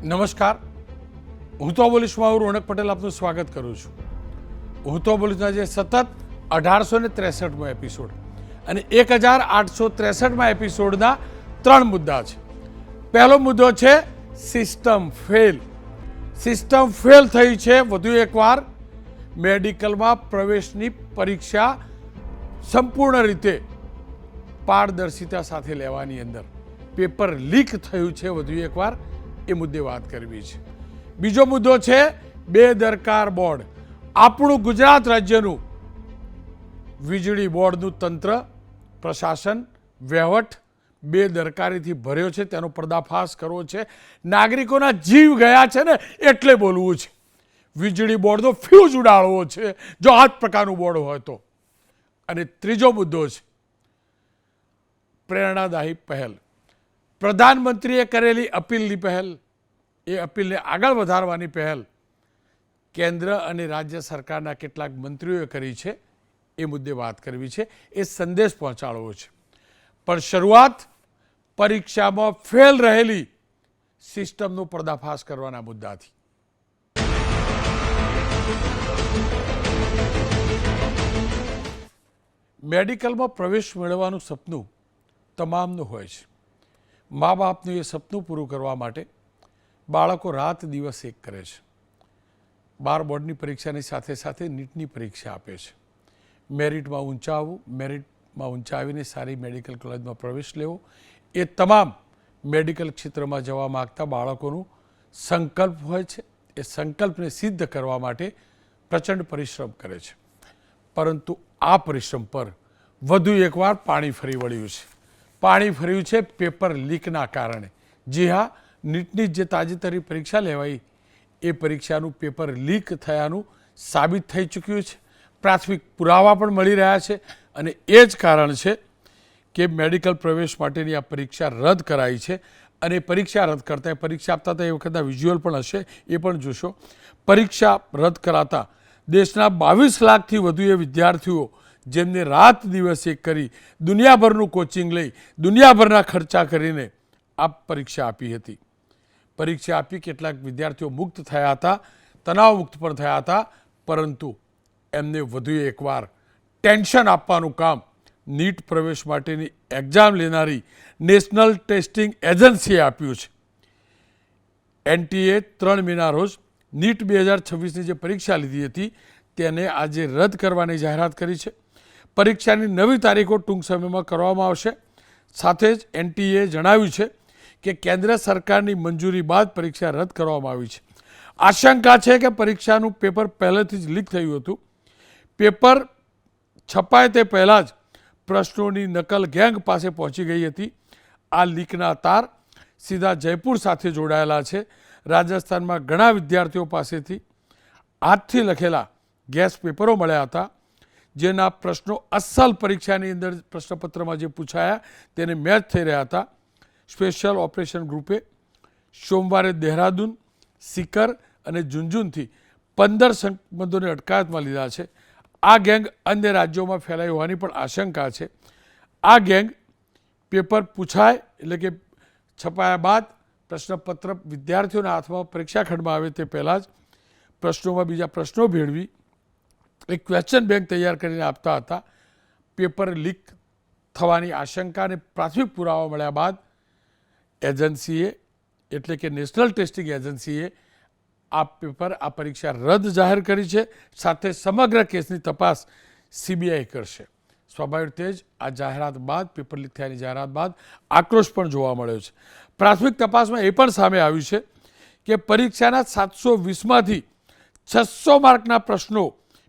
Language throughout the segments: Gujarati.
નમસ્કાર, હું તો બોલીશમાં હું રોનક પટેલ આપનું સ્વાગત કરું છું. હું તો બોલીશના જે સતત 1863મો એપિસોડ અને 1863મા એપિસોડના 3 મુદ્દા છે. પહેલો મુદ્દો છે સિસ્ટમ ફેલ. સિસ્ટમ ફેલ થઈ છે. વધુ એકવાર મેડિકલમાં પ્રવેશની પરીક્ષા સંપૂર્ણ રીતે પારદર્શિતા સાથે લેવાની અંદર પેપર લીક થયું છે. વધુ એકવાર એ મુદ્દે વાત કરવી છે. બીજો મુદ્દો છે બેદરકાર બોર્ડ. આપણું ગુજરાત રાજ્યનું વીજળી બોર્ડનું તંત્ર, પ્રશાસન, વહીવટ બેદરકારીથી ભર્યો છે. તેનો પર્દાફાશ કરવો છે. નાગરિકોના જીવ ગયા છે ને એટલે બોલવું છે. વીજળી બોર્ડનો ફ્યુઝ ઉડાડવો છે જો આ જ પ્રકારનું બોર્ડ હોય તો. અને ત્રીજો મુદ્દો છે પ્રેરણાદાયી પહેલ. પ્રધાનમંત્રીએ કરેલી અપીલની પહેલ, એ અપીલને આગળ વધારવાની પહેલ કેન્દ્ર અને રાજ્ય સરકારના કેટલાક મંત્રીઓએ કરી છે. એ મુદ્દે વાત કરવી છે. એ સંદેશ પહોંચાડવો છે. પણ શરૂઆત પરીક્ષામાં ફેલ રહેલી સિસ્ટમનો પર્દાફાશ કરવાના મુદ્દાથી. મેડિકલમાં પ્રવેશ મેળવવાનું સપનું તમામનું હોય છે. મા બાપનું એ સપનું પૂરું કરવા માટે બાળકો રાત દિવસ એક કરે છે. 12 બોર્ડની પરીક્ષાની સાથે સાથે નીટની પરીક્ષા આપે છે. મેરિટમાં ઊંચા આવવું, મેરિટમાં ઊંચા આવીને સારી મેડિકલ કોલેજમાં પ્રવેશ લેવો, એ તમામ મેડિકલ ક્ષેત્રમાં જવા માગતા બાળકોનું સંકલ્પ હોય છે. એ સંકલ્પને સિદ્ધ કરવા માટે પ્રચંડ પરિશ્રમ કરે છે. પરંતુ આ પરિશ્રમ પર વધુ એકવાર પાણી ફરી વળ્યું છે. પાણી ફર્યું છે પેપર લીકના કારણે. જી હા, નીટની જે તાજેતરની પરીક્ષા લેવાઈ એ પરીક્ષાનું પેપર લીક થયાનું સાબિત થઈ ચૂક્યું છે. પ્રાથમિક પુરાવા પણ મળી રહ્યા છે. અને એ જ કારણ છે કે મેડિકલ પ્રવેશ માટેની આ પરીક્ષા રદ કરાઈ છે. અને પરીક્ષા રદ કરતા, પરીક્ષા આપતા હતા એ વખતના વિઝ્યુઅલ પણ હશે, એ પણ જોશો. પરીક્ષા રદ કરાતા દેશના 22 લાખથી વધુ એ વિદ્યાર્થીઓ જેમને રાત દિવસ એક કરી, દુનિયાભરનું કોચિંગ લઈ, દુનિયાભરના ખર્ચા કરીને આ પરીક્ષા આપી હતી. પરીક્ષા આપી કેટલાક વિદ્યાર્થીઓ મુક્ત થયા હતા, તણાવ મુક્ત પણ થયા હતા. પરંતુ એમને વધુ એકવાર ટેન્શન આપવાનું કામ નીટ પ્રવેશ માટેની એક્ઝામ લેનારી નેશનલ ટેસ્ટિંગ એજન્સીએ આપ્યું છે. એનટીએ 3 મેના રોજ નીટ 2026ની જે પરીક્ષા લીધી હતી તેને આજે રદ કરવાની જાહેરાત કરી છે. પરીક્ષાની નવી તારીખો ટૂંક સમયમાં કરવામાં આવશે. સાથે જ એનટીએ જણાવ્યું છે કે કેન્દ્ર સરકારની મંજૂરી બાદ પરીક્ષા રદ કરવામાં આવી છે. આશંકા છે કે પરીક્ષાનું પેપર પહેલેથી જ લીક થયું હતું. પેપર છપાય તે પહેલાં જ પ્રશ્નોની નકલ ગેંગ પાસે પહોંચી ગઈ હતી. આ લીકના તાર સીધા જયપુર સાથે જોડાયેલા છે. રાજસ્થાનમાં ઘણા વિદ્યાર્થીઓ પાસેથી હાથથી લખેલા ગેસ પેપરો મળ્યા હતા, જેના પ્રશ્નો અસલ પરીક્ષાની અંદર પ્રશ્નપત્રમાં જે પૂછાયા તેને મેચ થઈ રહ્યા હતા. સ્પેશિયલ ઓપરેશન ગ્રુપે સોમવારે દહેરાદૂન, સિકર અને ઝુંઝુનથી 15 સંબંધોને અટકાયતમાં લીધા છે. આ ગેંગ અન્ય રાજ્યોમાં ફેલાઈ હોવાની પણ આશંકા છે. આ ગેંગ પેપર પૂછાય એટલે કે છપાયા બાદ પ્રશ્નપત્ર વિદ્યાર્થીઓના હાથમાં પરીક્ષા ખંડમાં આવે તે પહેલાં જ પ્રશ્નોમાં બીજા પ્રશ્નો ભેળવી એક ક્વેશ્ચન બેંક તૈયાર કરીને આપતા હતા. પેપર લીક થવાની આશંકા અને પ્રાથમિક પુરાવા મળ્યા બાદ એજન્સીએ એટલે કે નેશનલ ટેસ્ટિંગ એજન્સીએ આ પરીક્ષા રદ જાહેર કરી છે. સાથે સમગ્ર કેસની તપાસ સીબીઆઈ કરશે. સ્વાભાવિક રીતે જ આ જાહેરાત બાદ, પેપર લીક થયાની જાહેરાત બાદ આક્રોશ પણ જોવા મળ્યો છે. પ્રાથમિક તપાસમાં એ પણ સામે આવ્યું છે કે પરીક્ષાના 720માંથી 600 માર્કના પ્રશ્નો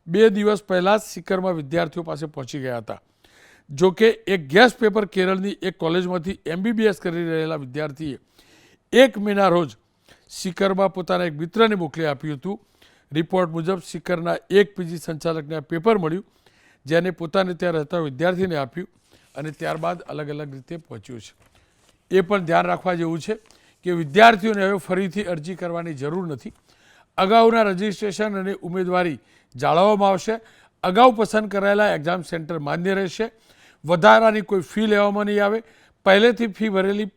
2 દિવસ પહેલાં સિકરમાં વિદ્યાર્થીઓ પાસે પહોંચી ગયા હતા. જો કે એક ગેસ પેપર કેરળની એક કોલેજમાંથી MBBS કરી રહેલા વિદ્યાર્થીએ 1 મેના રોજ સિકરમાં પોતાના એક મિત્રને મોકલી આપ્યું હતું. રિપોર્ટ મુજબ સિકરના એક પીજી સંચાલકને આ પેપર મળ્યું, જેને પોતાને ત્યાં રહેતા વિદ્યાર્થીને આપ્યું અને ત્યારબાદ અલગ અલગ રીતે પહોંચ્યું છે. એ પણ ધ્યાન રાખવા જેવું છે કે વિદ્યાર્થીઓને હવે ફરીથી અરજી કરવાની જરૂર નથી. અગાઉના રજિસ્ટ્રેશન અને ઉમેદવારી જાળવવામાં આવશે. અગાઉ પસંદ કરાયેલા એક્ઝામ સેન્ટર માન્ય રહેશે. વધારાની કોઈ ફી લેવામાં નહીં આવે. પહેલેથી ફી ભરેલી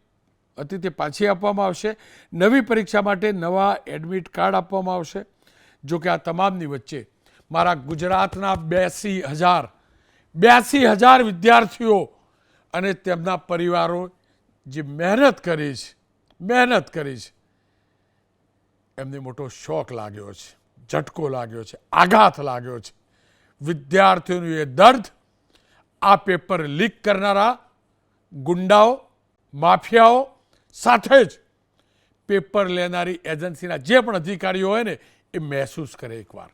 હતી તે પાછી આપવામાં આવશે. નવી પરીક્ષા માટે નવા એડમિટ કાર્ડ આપવામાં આવશે. જો કે આ તમામની વચ્ચે મારા ગુજરાતના 82,000 વિદ્યાર્થીઓ અને તેમના પરિવારો જે મહેનત કરી છે એમને મોટો શોક લાગ્યો છે, ઝટકો લાગ્યો છે, આઘાત લાગ્યો છે. વિદ્યાર્થીઓનું એ દર્દ આ પેપર લીક કરનારા ગુંડાઓ, માફિયાઓ સાથે જ પેપર લેનારી એજન્સીના જે પણ અધિકારીઓ હોય ને એ મહેસૂસ કરે એકવાર.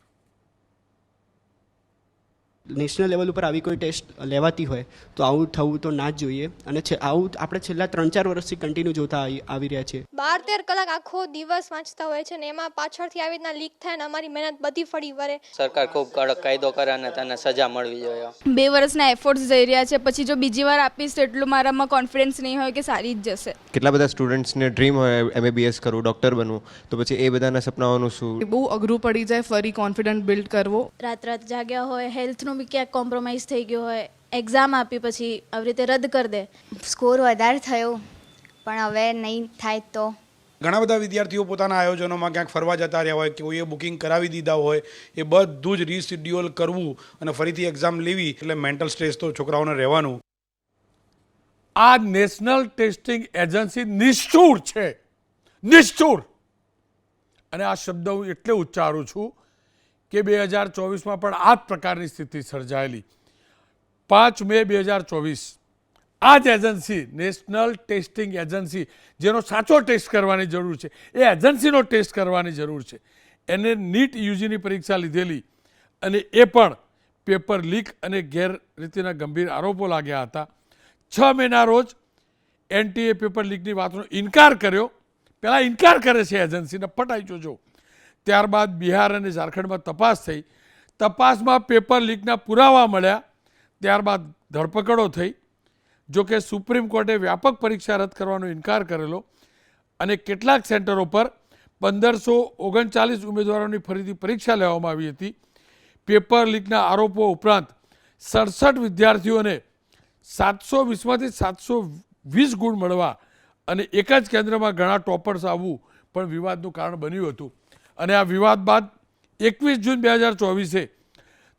નેશનલ લેવલ ઉપર આવી કોઈ ટેસ્ટ લેવાતી હોય તો આવું થવું તો ના જ જોઈએ. અને આવું આપણે છેલ્લા 3-4 વર્ષથી કન્ટિન્યુ જોતા આવી રહ્યા છીએ. 12-13 કલાક આખો દિવસ વાંચતા હોય છે ને એમાં પાછળથી આવી રીતના લીક થાય ને અમારી મહેનત બધી ફળી વળે. સરકાર ખૂબ કડક કાયદો કરે અને તેને સજા મળવી જોઈએ. 2 વર્ષના એફર્ટ્સ જઈ રહ્યા છે, પછી જો બીજી વાર આપીશ તો એટલું મારામાં કોન્ફિડન્સ નહીં હોય કે સારી જ જશે. કેટલા બધા સ્ટુડન્ટ્સને ડ્રીમ હોય MBBS કરવું, ડૉક્ટર બનવું, તો પછી એ બધાના સપનાઓનું શું? બહુ અઘરું પડી જાય ફરી કોન્ફિડન્સ બિલ્ડ કરવો. રાત જાગ્યા હોય, હેલ્થનું બી ક્યાંક કોમ્પ્રોમાઇઝ થઈ ગયું હોય, એક્ઝામ આપી પછી આવી રીતે રદ કરી દે. સ્કોર વધારે થયો પણ હવે નહીં થાય તો. ઘણા બધા વિદ્યાર્થીઓ પોતાના આયોજનોમાં ક્યાંક ફરવા જતા રહ્યા હોય કે કોઈએ બુકિંગ કરાવી દીધા હોય, એ બધું જ રીશિડ્યુઅલ કરવું અને ફરીથી એક્ઝામ લેવી એટલે મેન્ટલ સ્ટ્રેસ તો છોકરાઓને રહેવાનું. આ નેશનલ ટેસ્ટિંગ એજન્સી નિષ્ઠુર છે, નિષ્ઠુર. અને આ શબ્દ હું એટલે ઉચ્ચારું છું કે 2024માં પણ આ જ પ્રકારની સ્થિતિ સર્જાયેલી. 5 મે 2024 આ જ એજન્સી, નેશનલ ટેસ્ટિંગ એજન્સી, જેનો સાચો ટેસ્ટ કરવાની જરૂર છે, એ એજન્સીનો ટેસ્ટ કરવાની જરૂર છે, એને નીટ યુજીની પરીક્ષા લીધેલી અને એ પણ પેપર લીક અને ગેરરીતિના ગંભીર આરોપો લાગ્યા હતા. 6 મેના રોજ NTA પેપર લીકની વાતનો ઇનકાર કર્યો. પહેલાં ઇનકાર કરે છે એજન્સીને, પટાઈ જોજો. ત્યારબાદ બિહાર અને ઝારખંડમાં તપાસ થઈ. તપાસમાં પેપર લીકના પુરાવા મળ્યા. ત્યારબાદ ધરપકડો થઈ. જો કે સુપ્રીમ કોર્ટે વ્યાપક પરીક્ષા રદ કરવાનો ઇનકાર કરેલો અને કેટલાક સેન્ટરો પર 1539 ઉમેદવારોની ફરીથી પરીક્ષા લેવામાં આવી હતી. પેપર લીકના આરોપો ઉપરાંત 67 વિદ્યાર્થીઓને 720માંથી 720 ગુણ મળવા અને એક જ કેન્દ્રમાં ઘણા ટોપર્સ આવવું પણ વિવાદનું કારણ બન્યું હતું. અને આ વિવાદ બાદ 21 જૂન 2024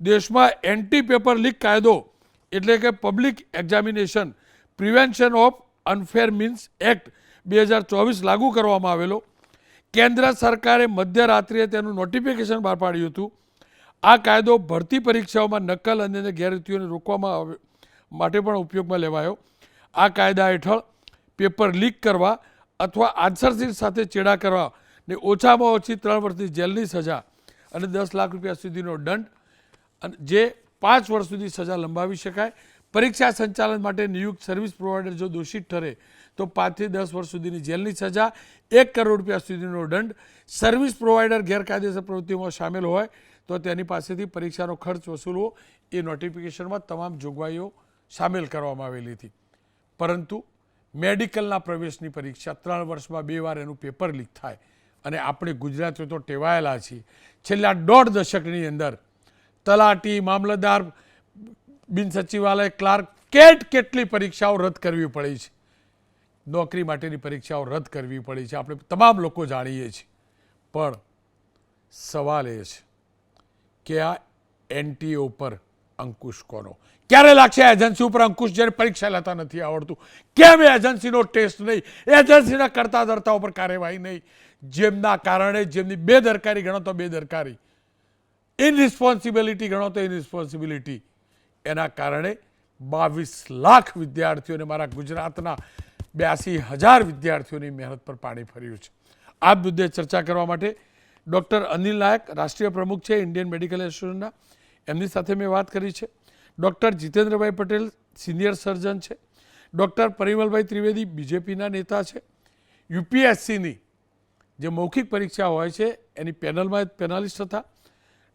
દેશમાં એન્ટી પેપર લીક કાયદો એટલે કે public examination prevention of unfair means act 2024 લાગુ કરવામાં આવેલો. કેન્દ્ર સરકારે મધ્યરાત્રિએ તેનું નોટિફિકેશન બહાર પાડ્યું હતું. આ કાયદો ભરતી પરીક્ષાઓમાં નકલ અને ગેરરીતિઓને રોકવામાં માટે પણ ઉપયોગમાં લેવાયો. આ કાયદા હેઠળ પેપર લીક કરવા અથવા આન્સરશીટ સાથે ચેડા કરવા ને ઓછામાં ઓછી 3 વર્ષની જેલની સજા અને 10 લાખ રૂપિયા સુધીનો દંડ, અને જે 5 વર્ષ સુધી સજા લંબાવી શકાય. પરીક્ષા સંચાલન માટે નિયુક્ત સર્વિસ પ્રોવાઈડર જો દોષિત ઠરે તો 5 થી 10 વર્ષ સુધીની જેલની સજા, 1 કરોડ રૂપિયા સુધીનો દંડ. સર્વિસ પ્રોવાઈડર ગેરકાયદેસર પ્રવૃત્તિઓમાં સામેલ હોય તો તેની પાસેથી પરીક્ષાનો ખર્ચ વસૂલવો, એ નોટિફિકેશનમાં તમામ જોગવાઈઓ સામેલ કરવામાં આવેલી હતી. પરંતુ મેડિકલના પ્રવેશની પરીક્ષા 3 વર્ષમાં 2 વાર એનું પેપર લીક થાય અને આપણે ગુજરાતીઓ તો ટેવાયેલા છીએ. છેલ્લા 1.5 દશકની અંદર તલાટી, મામલતદાર, બિન સચિવાલય, ક્લાર્ક, કેટલી પરીક્ષાઓ રદ કરવી પડી છે. નોકરી માટેની પરીક્ષાઓ રદ કરવી પડી છે, આપણે તમામ લોકો જાણીએ છીએ. પણ સવાલ એ છે કે આ NTA ઉપર અંકુશ કોનો? ક્યારે લાગશે એજન્સી ઉપર અંકુશ જ્યારે પરીક્ષા લેતા નથી આવડતું? કેમ એજન્સીનો ટેસ્ટ નહીં? એજન્સીના કરતા ધરતા ઉપર કાર્યવાહી નહીં? જેમના કારણે, જેમની બેદરકારી ગણો તો બેદરકારી, ઇનરિસ્પોન્સિબિલિટી ગણો તો ઇનરિસ્પોન્સિબિલિટી, એના કારણે 22 લાખ વિદ્યાર્થીઓને, મારા ગુજરાતના 82,000 વિદ્યાર્થીઓની મહેનત પર પાણી ફર્યું છે. આ મુદ્દે ચર્ચા કરવા માટે ડૉક્ટર અનિલ નાયક, રાષ્ટ્રીય પ્રમુખ છે ઇન્ડિયન મેડિકલ એસોસિએશનના, એમની સાથે મેં વાત કરી છે. ડૉક્ટર જીતેન્દ્રભાઈ પટેલ સિનિયર સર્જન છે. ડૉક્ટર પરિમલભાઈ ત્રિવેદી BJPના નેતા છે. UPSCની જે મૌખિક પરીક્ષા હોય છે એની પેનલમાં પેનાલિસ્ટ હતા.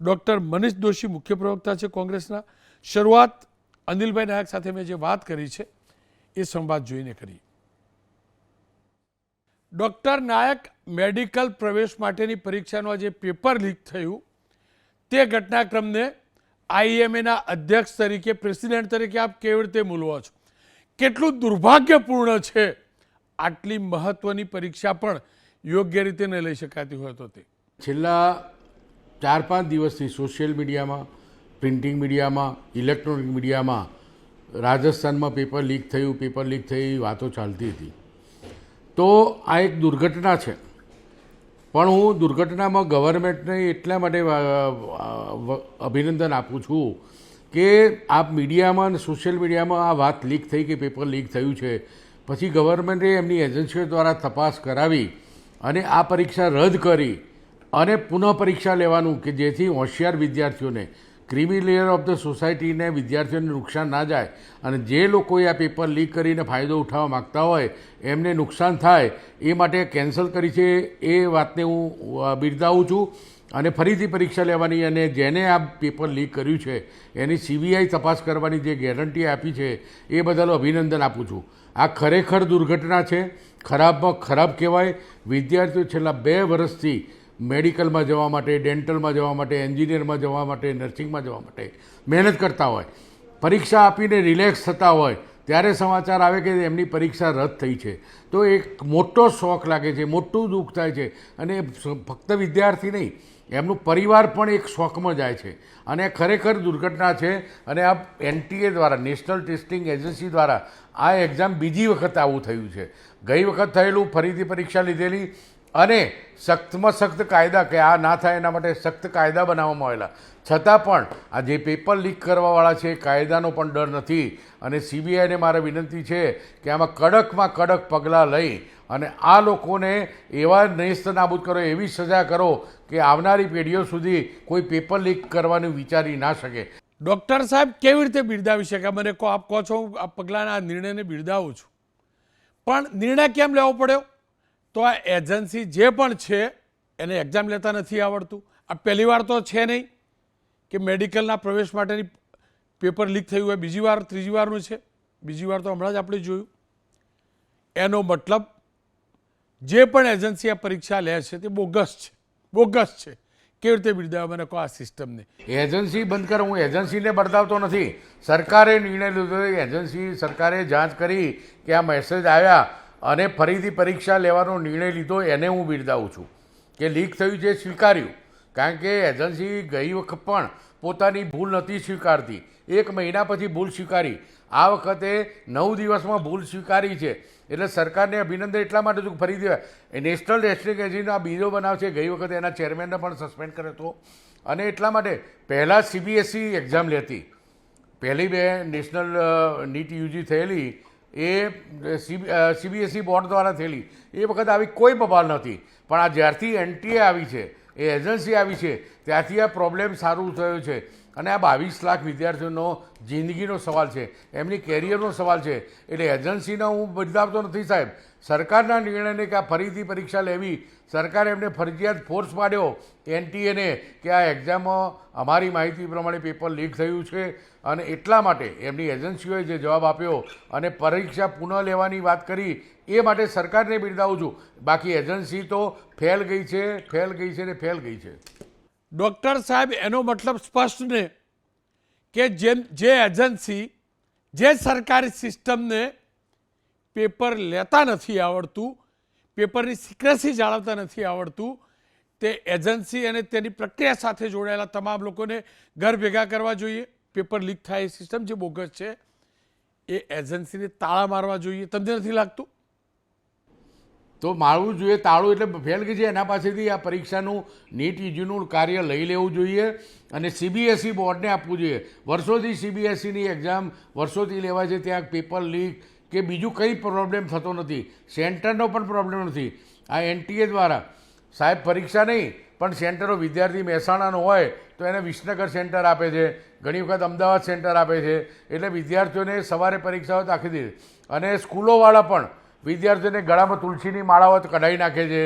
ડૉક્ટર મનીષ દોશી મુખ્ય પ્રવક્તા છે કોંગ્રેસના. શરૂઆત અનિલભાઈ નાયક સાથે મેં જે વાત કરી છે એ સંવાદ જોઈને કરી. ડૉક્ટર નાયક, મેડિકલ પ્રવેશ માટેની પરીક્ષાનું જે પેપર લીક થયું તે ઘટનાક્રમને IMAના અધ્યક્ષ તરીકે, પ્રેસિડેન્ટ તરીકે આપ કેવી રીતે મૂલવો છો? કેટલું દુર્ભાગ્યપૂર્ણ છે આટલી મહત્ત્વની પરીક્ષા પણ યોગ્ય રીતે ન લઈ શકાતી હોય તો તે છેલ્લા 4-5 દિવસથી સોશિયલ મીડિયામાં, પ્રિન્ટિંગ મીડિયામાં, ઇલેક્ટ્રોનિક મીડિયામાં રાજસ્થાનમાં પેપર લીક થઈ વાતો ચાલતી હતી. તો આ એક દુર્ઘટના છે, પણ હું દુર્ઘટનામાં ગવર્મેન્ટને એટલા માટે અભિનંદન આપું છું કે આ મીડિયામાં અને સોશિયલ મીડિયામાં આ વાત લીક થઈ કે પેપર લીક થયું છે, પછી ગવર્મેન્ટે એમની એજન્સીઓ દ્વારા તપાસ કરાવી અને આ પરીક્ષા રદ કરી અને પુનઃ પરીક્ષા લેવાનું કે જેથી હોશિયાર વિદ્યાર્થીઓને, ક્રીમી લેયર ઓફ ધ સોસાયટીને, વિદ્યાર્થીઓને નુકસાન ના જાય અને જે લોકોએ આ પેપર લીક કરીને ફાયદો ઉઠાવવા માગતા હોય એમને નુકસાન થાય એ માટે કેન્સલ કરી છે. એ વાતને હું બિરદાવું છું અને ફરીથી પરીક્ષા લેવાની અને જેને આ પેપર લીક કર્યું છે એની CBI તપાસ કરવાની જે ગેરંટી આપી છે એ બદલ અભિનંદન આપું છું. આ ખરેખર દુર્ઘટના છે, ખરાબમાં ખરાબ કહેવાય. વિદ્યાર્થીઓ છેલ્લા 2 વર્ષથી મેડિકલમાં જવા માટે, ડેન્ટલમાં જવા માટે, એન્જિનિયરમાં જવા માટે, નર્સિંગમાં જવા માટે મહેનત કરતા હોય, પરીક્ષા આપીને રિલેક્સ થતા હોય ત્યારે સમાચાર આવે કે એમની પરીક્ષા રદ થઈ છે તો એક મોટો શોક લાગે છે, મોટું દુઃખ થાય છે. અને ફક્ત વિદ્યાર્થી નહીં, એમનું પરિવાર પણ એક શોકમાં જાય છે અને ખરેખર દુર્ઘટના છે. અને આ NTA દ્વારા, નેશનલ ટેસ્ટિંગ એજન્સી દ્વારા આ એક્ઝામ બીજી વખત આવું થયું છે. ગઈ વખત થયેલું, ફરીથી પરીક્ષા લીધેલી અને સખ્તમાં સખ્ત કાયદા કે આ ના થાય એના માટે સખ્ત કાયદા બનાવવામાં આવેલા, છતાં પણ આ જે પેપર લીક કરવાવાળા છે એ કાયદાનો પણ ડર નથી. અને CBIને મારે વિનંતી છે કે આમાં કડકમાં કડક પગલાં લઈ અને આ લોકોને એવા નેસ્ત નાબૂદ કરો, એવી સજા કરો કે આવનારી પેઢીઓ સુધી કોઈ પેપર લીક કરવાનું વિચારી ના શકે. ડૉક્ટર સાહેબ કેવી રીતે બિરદાવી શકાય? મને કહો, આપ કહો છો આ પગલાંના આ નિર્ણયને બિરદાવું છું, પણ નિર્ણય કેમ લેવો પડ્યો? તો આ એજન્સી જે પણ છે એને એક્ઝામ લેતા નથી આવડતું. આ પહેલી વાર તો છે નહીં કે મેડિકલના પ્રવેશ માટેની પેપર લીક થયું હોય, બીજી વાર, ત્રીજી વારનું છે. બીજી વાર તો હમણાં જ આપણે જોયું. એનો મતલબ જે પણ એજન્સી આ પરીક્ષા લે છે તે બોગસ છે, બોગસ છે. કેવી રીતે બિરદાવે? મને કહો આ સિસ્ટમને. એજન્સી બંધ કરો. હું એજન્સીને બરદાવતો નથી. સરકારે નિર્ણય લીધો, એજન્સી સરકારે જાંચ કરી કે આ મેસેજ આવ્યા અને ફરીથી પરીક્ષા લેવાનો નિર્ણય લીધો, એને હું બિરદાવું છું કે લીક થયું છે સ્વીકાર્યું. કારણ કે એજન્સી ગઈ વખત પણ પોતાની ભૂલ નથી સ્વીકારતી, 1 મહિના પછી ભૂલ સ્વીકારી. આ વખતે 9 દિવસમાં ભૂલ સ્વીકારી છે. એટલે સરકારને અભિનંદન એટલા માટે હતું કે ફરીથી નેશનલ ટેસ્ટિંગ એજન્સીનો આ બીજો બનાવ છે. ગઈ વખતે એના ચેરમેનને પણ સસ્પેન્ડ કર્યો હતો અને એટલા માટે પહેલાં CBSE એક્ઝામ લેતી, પહેલી 2 નેશનલ નીટ UG થયેલી એ CBSE બોર્ડ દ્વારા થયેલી. એ વખત આવી કોઈ બબાલ નથી, પણ આ જ્યારથી NTA આવી છે, એ એજન્સી આવી છે, ત્યાંથી આ પ્રોબ્લેમ સારું થયો છે. અને આ 22 લાખ વિદ્યાર્થીઓનો જિંદગીનો સવાલ છે, એમની કેરિયરનો સવાલ છે. એટલે એજન્સીનો હું બદલાવતો નથી સાહેબ. સરકારના નિર્ણયને કે આ ફરીથી પરીક્ષા લેવી, સરકારે એમને ફરજિયાત ફોર્સ પાડ્યો NTAને કે આ એક્ઝામમાં અમારી માહિતી પ્રમાણે પેપર લીક થયું છે અને એટલા માટે એમની એજન્સીઓએ જે જવાબ આપ્યો અને પરીક્ષા પુનઃ લેવાની વાત કરી, એ માટે સરકારને બિરદાવું છું. બાકી એજન્સી તો ફેલ ગઈ છે, ફેલ ગઈ છે ને ફેલ ગઈ છે. ડૉક્ટર સાહેબ, એનો મતલબ સ્પષ્ટ ને કે જે એજન્સી જે સરકારી સિસ્ટમને પેપર લેતા નથી આવડતું, પેપરની સિક્રેસી જાળવતા નથી આવડતું, તે એજન્સી અને તેની પ્રક્રિયા સાથે જોડાયેલા તમામ લોકોને ઘર ભેગા કરવા જોઈએ. પેપર લીક થાય એ સિસ્ટમ જે બોગસ છે એ એજન્સીને તાળા મારવા જોઈએ. તમને નથી લાગતું? તો મારવું જોઈએ તાળું. એટલે ફેલ ગઈ છે, એના પાસેથી આ પરીક્ષાનું નીટ યુજીનું કાર્ય લઈ લેવું જોઈએ અને CBSE બોર્ડને આપવું જોઈએ. વર્ષોથી CBSEની એક્ઝામ વર્ષોથી લેવાય છે, ત્યાં પેપર લીક કે બીજું કંઈ પ્રોબ્લેમ થતો નથી, સેન્ટરનો પણ પ્રોબ્લેમ નથી. આ NTA દ્વારા સાહેબ પરીક્ષા નહીં પણ સેન્ટરો, વિદ્યાર્થી મહેસાણાનો હોય તો એને વિસનગર સેન્ટર આપે છે, ઘણી વખત અમદાવાદ સેન્ટર આપે છે. એટલે વિદ્યાર્થીઓને સવારે પરીક્ષા હોય તો આખી દે. અને સ્કૂલોવાળા પણ વિદ્યાર્થીઓને ગળામાં તુલસીની માળા હોત કઢાઈ નાખે છે,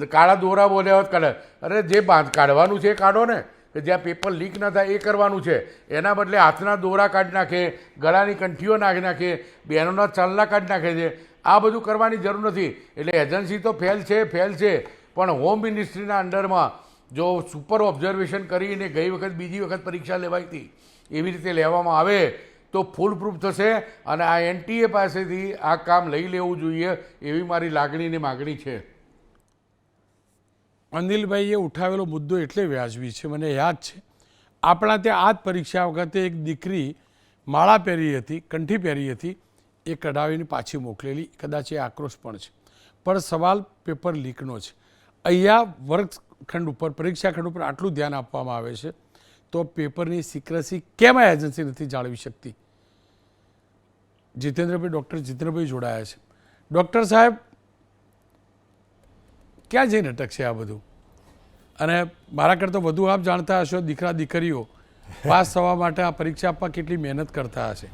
કાળા દોરા બોલ્યા હોત કાઢે. અરે જે કાઢવાનું છે એ કાઢો ને, કે જ્યાં પેપર લીક ન થાય એ કરવાનું છે. એના બદલે હાથના દોરા કાઢી નાખે, ગળાની કંઠીઓ નાખી નાખે, બહેનોના ચાલના કાઢી નાખે છે. આ બધું કરવાની જરૂર નથી. એટલે એજન્સી તો ફેલ છે, ફેલ છે, પણ હોમ મિનિસ્ટ્રીના અંડરમાં જો સુપર ઓબ્ઝર્વેશન કરીને ગઈ વખત બીજી વખત પરીક્ષા લેવાઈ હતી એવી રીતે લેવામાં આવે તો ફૂલ પ્રૂફ થશે અને આ NTA પાસેથી આ કામ લઈ લેવું જોઈએ એવી મારી લાગણી ને માગણી છે. અનિલભાઈએ ઉઠાવેલો મુદ્દો એટલે વ્યાજબી છે. મને યાદ છે આપણા ત્યાં આ જ પરીક્ષા વખતે એક દીકરી માળા પહેરી હતી, કંઠી પહેરી હતી, એ કઢાવીને પાછી મોકલેલી. કદાચ એ આક્રોશ પણ છે, પણ સવાલ પેપર લીકનો છે. અહીંયા વર્ગખંડ ઉપર, પરીક્ષા ખંડ ઉપર આટલું ધ્યાન આપવામાં આવે છે તો પેપરની સિક્રસી કેમ આ એજન્સી નથી જાળવી શકતી? જીતેન્દ્રભાઈ, ડૉક્ટર જીતેન્દ્રભાઈ જોડાયા છે. ડૉક્ટર સાહેબ, ક્યાં જઈને અટકશે આ બધું? અને મારા કરતાં વધુ આપ જાણતા હશો, દીકરા દીકરીઓ પાસ થવા માટે આ પરીક્ષા આપવા કેટલી મહેનત કરતા હશે.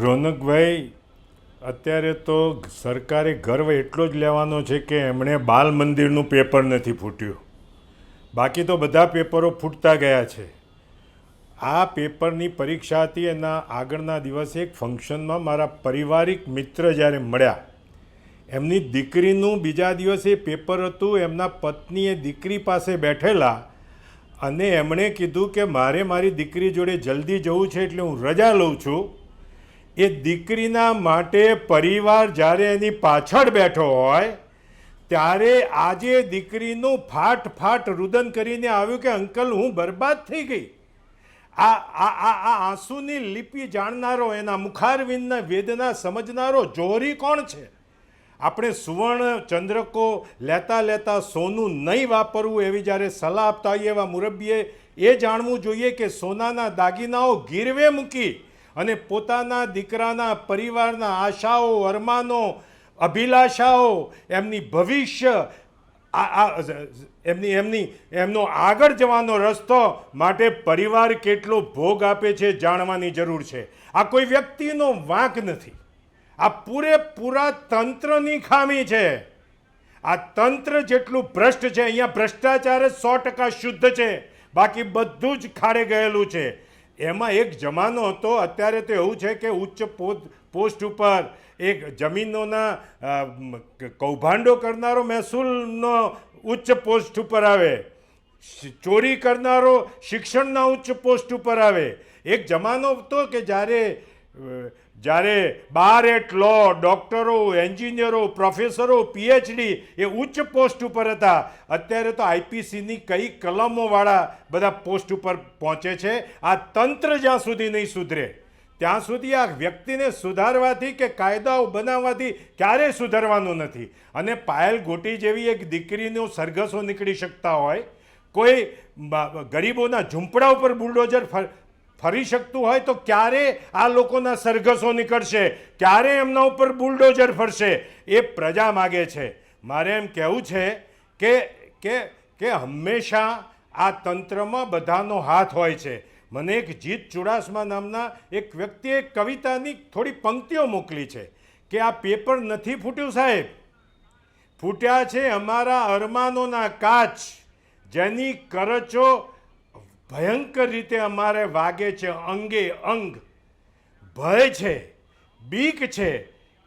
રોનકભાઈ, અત્યારે તો સરકારે ગર્વ એટલો જ લેવાનો છે કે એમણે બાલ મંદિરનું પેપર નથી ફૂટ્યું, બાકી તો બધા પેપરો ફૂટતા ગયા છે. આ પેપરની પરીક્ષા હતી, એના આગળના દિવસે એક ફંક્શનમાં મારા પારિવારિક મિત્ર જ્યારે મળ્યા, એમની દીકરીનું બીજા દિવસે પેપર હતું. એમના પત્નીએ દીકરી પાસે બેઠેલા અને એમણે કીધું કે મારે મારી દીકરી જોડે જલ્દી જવું છે એટલે હું રજા લઉં છું. એ દીકરીના માટે પરિવાર જ્યારે એની પાછળ બેઠો હોય ત્યારે આજે દીકરીનું ફાટ ફાટ રુદન કરીને આવ્યું કે અંકલ હું બરબાદ થઈ ગઈ. આ આંસુની લિપિ જાણનારો, એના મુખારવિંદના વેદના સમજનારો જોહરી કોણ છે? આપણે સુવર્ણ ચંદ્રકો લેતા લેતા સોનું નહીં વાપરવું એવી જ્યારે સલાહ આપતા હોઈએ એવા મુરબ્બીએ એ જાણવું જોઈએ કે સોનાના દાગીનાઓ ગીરવે મૂકી અને પોતાના દીકરાના પરિવારના આશાઓ, અરમાનો, અભિલાષાઓ, એમની ભવિષ્ય, એમનો આગળ જવાનો રસ્તો માટે પરિવાર કેટલો ભોગ આપે છે જાણવાની જરૂર છે. આ કોઈ વ્યક્તિનો વાંક નથી, આ પૂરેપૂરા તંત્રની ખામી છે. આ તંત્ર જેટલું ભ્રષ્ટ છે, અહીંયા ભ્રષ્ટાચાર જ 100% શુદ્ધ છે, બાકી બધું જ ખાડે ગયેલું છે. એમાં એક જમાનો હતો, અત્યારે તો એવું છે કે ઉચ્ચ પોસ્ટ ઉપર એક જમીનોના કૌભાંડો કરનારો મહેસૂલનો ઉચ્ચ પોસ્ટ ઉપર આવે, ચોરી કરનારો શિક્ષણના ઉચ્ચ પોસ્ટ ઉપર આવે. એક જમાનો હતો કે જ્યારે બાર એટ લો, ડૉક્ટરો, એન્જિનિયરો, પ્રોફેસરો, PhD એ ઉચ્ચ પોસ્ટ ઉપર હતા. અત્યારે તો IPCની કઈ કલમોવાળા બધા પોસ્ટ ઉપર પહોંચે છે. આ તંત્ર જ્યાં સુધી નહીં સુધરે ત્યાં સુધી આ વ્યક્તિને સુધારવાથી કે કાયદાઓ બનાવવાથી ક્યારેય સુધરવાનું નથી. અને પાયલ ગોટી જેવી એક દીકરીનો સરઘસો નીકળી શકતા હોય, કોઈ ગરીબોના ઝૂંપડા ઉપર બુલડોઝર ફરી શકતું હોય તો ક્યારે આ લોકોના સરઘસો નીકળશે? ક્યારે એમના ઉપર બુલડોઝર ફરશે? એ પ્રજા માગે છે. મારે એમ કહેવું છે કે હંમેશા આ તંત્રમાં બધાનો હાથ હોય છે. મને એક જીત ચુડાસમા નામના એક વ્યક્તિએ કવિતાની થોડી પંક્તિઓ મોકલી છે કે આ પેપર નથી ફૂટ્યું સાહેબ, ફૂટ્યા છે અમારા અરમાનોના કાચ, જેની કરચો ભયંકર રીતે અમારે વાગે છે અંગે અંગ. ભય છે, બીક છે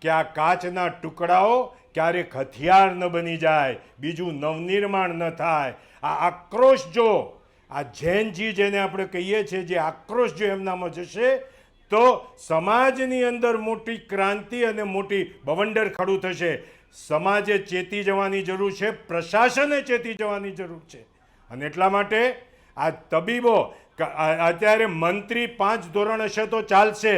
કે આ કાચના ટુકડાઓ ક્યારેક હથિયાર ન બની જાય, બીજું નવનિર્માણ ન થાય. આ આક્રોશ જો, આ જૈનજી જેને આપણે કહીએ છીએ, જે આક્રોશ જો એમનામાં જશે તો સમાજની અંદર મોટી ક્રાંતિ અને મોટી બવંડર ખડું થશે. સમાજે ચેતી જવાની જરૂર છે, પ્રશાસને ચેતી જવાની જરૂર છે. અને એટલા માટે આ તબીબો, અત્યારે મંત્રી 5 ધોરણ હશે તો ચાલશે,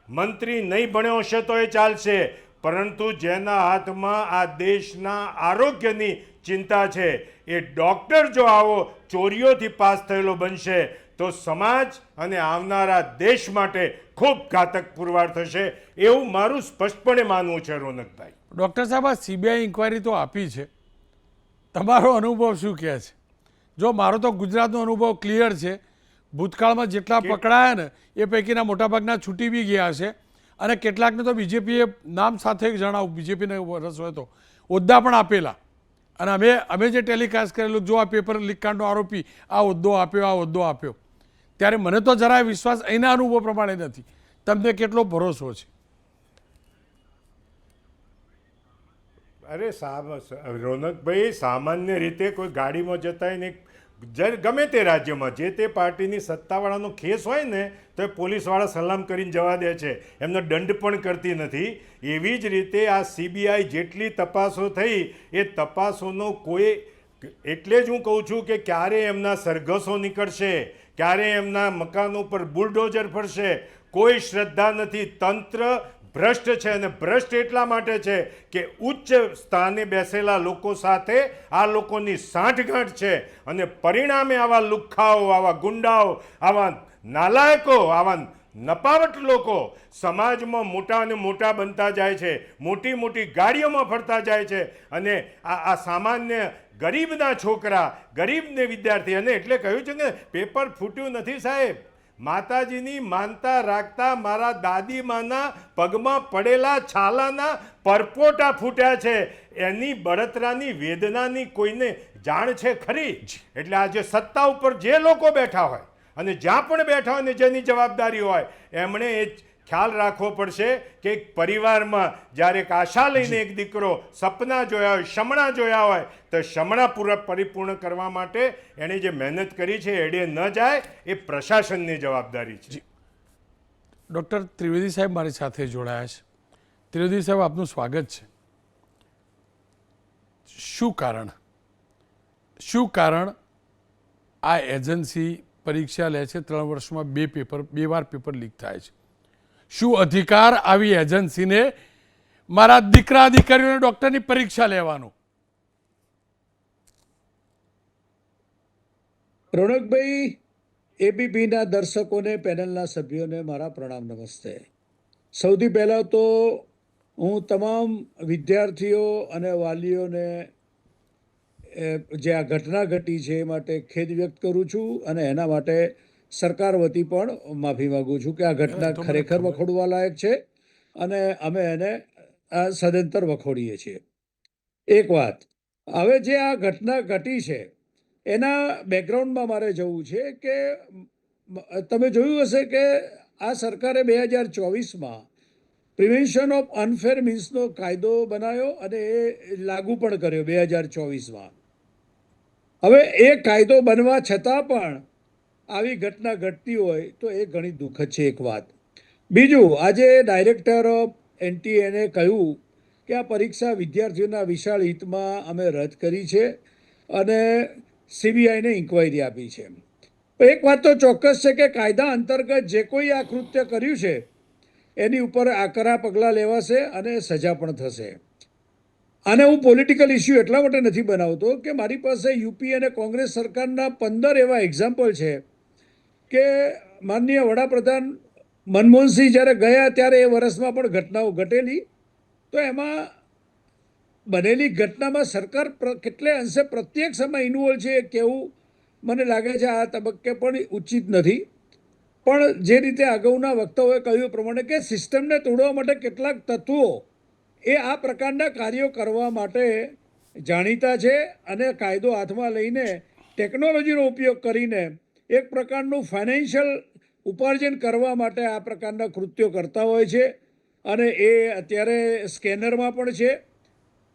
મંત્રી નહીં ભણ્યો હશે તો એ ચાલશે, પરંતુ જેના હાથમાં આ દેશના આરોગ્યની ચિંતા છે એ ડૉક્ટર જો આવો ચોરીઓથી પાસ થયેલો બનશે તો સમાજ અને આવનારા દેશ માટે ખૂબ ઘાતક પુરવાર થશે, એવું મારું સ્પષ્ટપણે માનવું છે. રોનકભાઈ, ડૉક્ટર સાહેબ, આ CBI ઇન્કવાયરી તો આપી છે, તમારો અનુભવ શું કહે છે? જો મારો તો ગુજરાતનો અનુભવ ક્લિયર છે, ભૂતકાળમાં જેટલા પકડાયા ને એ પૈકીના મોટાભાગના છૂટી બી ગયા છે અને કેટલાકને તો BJPએ નામ સાથે જણાવું, BJPને રસ હોય તો હોદ્દા પણ આપેલા. અને અમે જે ટેલિકાસ્ટ કરેલું, જો આ પેપર લીકકાંડનો આરોપી આ હોદ્દો આપ્યો, આ હોદ્દો આપ્યો, ત્યારે મને તો જરાય વિશ્વાસ અહીંના અનુભવ પ્રમાણે નથી. તમને કેટલો ભરોસો છે? અરે રોનકભાઈ, સામાન્ય રીતે કોઈ ગાડીમાં જતા હોય ને ગમે તે રાજ્યમાં જે તે પાર્ટીની સત્તાવાળાનો કેસ હોય ને તો એ પોલીસવાળા સલામ કરીને જવા દે છે, એમનો દંડ પણ કરતી નથી. એવી જ રીતે આ CBI જેટલી તપાસો થઈ એ તપાસોનો કોઈ, એટલે જ હું કહું છું કે ક્યારે એમના સરઘસો નીકળશે, ક્યારે એમના મકાનો પર બુલડોઝર ફરશે, કોઈ શ્રદ્ધા નથી. તંત્ર ભ્રષ્ટ છે, અને ભ્રષ્ટ એટલા માટે છે કે ઉચ્ચ સ્થાને બેસેલા લોકો સાથે આ લોકોની સાંઠગાંઠ છે, અને પરિણામે આવા લુખ્ખાઓ, આવા ગુંડાઓ, આવા નાલાયકો, આવા નપાવટ લોકો સમાજમાં મોટા અને મોટા બનતા જાય છે, મોટી મોટી ગાડીઓમાં ફરતા જાય છે, અને આ સામાન્ય ગરીબના છોકરા, ગરીબને વિદ્યાર્થી, અને એટલે કહ્યું છે કે પેપર ફૂટ્યું નથી સાહેબ, માતાજીની માનતા રાખતા મારા દાદીમાના પગમાં પડેલા છાલાના પરપોટા ફૂટ્યા છે. એની બળતરાની વેદનાની કોઈને જાણ છે ખરી? એટલે આજે સત્તા ઉપર જે લોકો બેઠા હોય અને જ્યાં પણ બેઠા હોય ને જેની જવાબદારી હોય, એમણે એ ખ્યાલ રાખવો પડશે કે એક પરિવારમાં જ્યારે એક આશા લઈને એક દીકરો સપના જોયા હોય, શમણા જોયા હોય, તો શમણા પરિપૂર્ણ કરવા માટે એણે જે મહેનત કરી છે એડે ન જાય, એ પ્રશાસનની જવાબદારી છે. ડૉક્ટર ત્રિવેદી સાહેબ મારી સાથે જોડાયા છે. ત્રિવેદી સાહેબ, આપનું સ્વાગત છે. શું કારણ આ એજન્સી પરીક્ષા લે છે, 3 વર્ષમાં 2 વાર પેપર લીક થાય છે? શું અધિકાર આવી એજન્સીને મારા દીકરા દીકરીઓને ડૉક્ટરની પરીક્ષા લેવાનો? રોનકભાઈ, ABPના દર્શકોને, પેનલના સભ્યોને મારા પ્રણામ, નમસ્તે. સૌથી પહેલાં તો હું તમામ વિદ્યાર્થીઓ અને વાલીઓને જે આ ઘટના ઘટી છે એ માટે ખેદ વ્યક્ત કરું છું, અને એના માટે સરકાર વતી પણ માફી માગું છું કે આ ઘટના ખરેખર વખોડવા લાયક છે, અને અમે એને સદંતર વખોડીએ છીએ. એક વાત, હવે જે આ ઘટના ઘટી છે એના બેકગ્રાઉન્ડમાં મારે જવું છે કે તમે જોયું હશે કે આ સરકારે 2024માં પ્રિવેન્શન ઓફ અનફેર મીન્સનો કાયદો બનાવ્યો અને એ લાગુ પણ કર્યો 2024માં. હવે એ કાયદો બનવા છતાં પણ આવી ઘટના ઘટતી હોય તો એ ઘણી દુઃખદ છે, એક વાત. બીજું, આજે ડાયરેક્ટર ઓફ NTA કહ્યું કે આ પરીક્ષા વિદ્યાર્થીઓના વિશાળ હિતમાં અમે રદ કરી છે અને CBIને ઇન્ક્વાયરી આપી છે. એક વાત તો ચોક્કસ છે કે કાયદા અંતર્ગત જે કોઈ આ કૃત્ય કર્યું છે એની ઉપર આકરા પગલાં લેવાશે અને સજા પણ થશે. આને હું પોલિટિકલ ઇસ્યુ એટલા માટે નથી બનાવતો કે મારી પાસે UP અને કોંગ્રેસ સરકારના 15 એવા એક્ઝામ્પલ છે કે માનનીય વડાપ્રધાન મનમોહનસિંહ જ્યારે ગયા ત્યારે એ વર્ષમાં પણ ઘટનાઓ ઘટેલી, તો એમાં બનેલી ઘટનામાં સરકાર કેટલે અંશે પ્રત્યક્ષમાં ઇન્વોલ્વ છે એ કહેવું મને લાગે છે આ તબક્કે પણ ઉચિત નથી. પણ જે રીતે અગાઉના વક્તાઓએ કહ્યું પ્રમાણે કે સિસ્ટમને તોડવા માટે કેટલાક તત્વો એ આ પ્રકારના કાર્યો કરવા માટે જાણીતા છે, અને કાયદો હાથમાં લઈને ટેકનોલોજીનો ઉપયોગ કરીને એક પ્રકારનું ફાઇનાન્શિયલ ઉપાર્જન કરવા માટે આ પ્રકારના કૃત્યો કરતા હોય છે, અને એ અત્યારે સ્કેનરમાં પણ છે.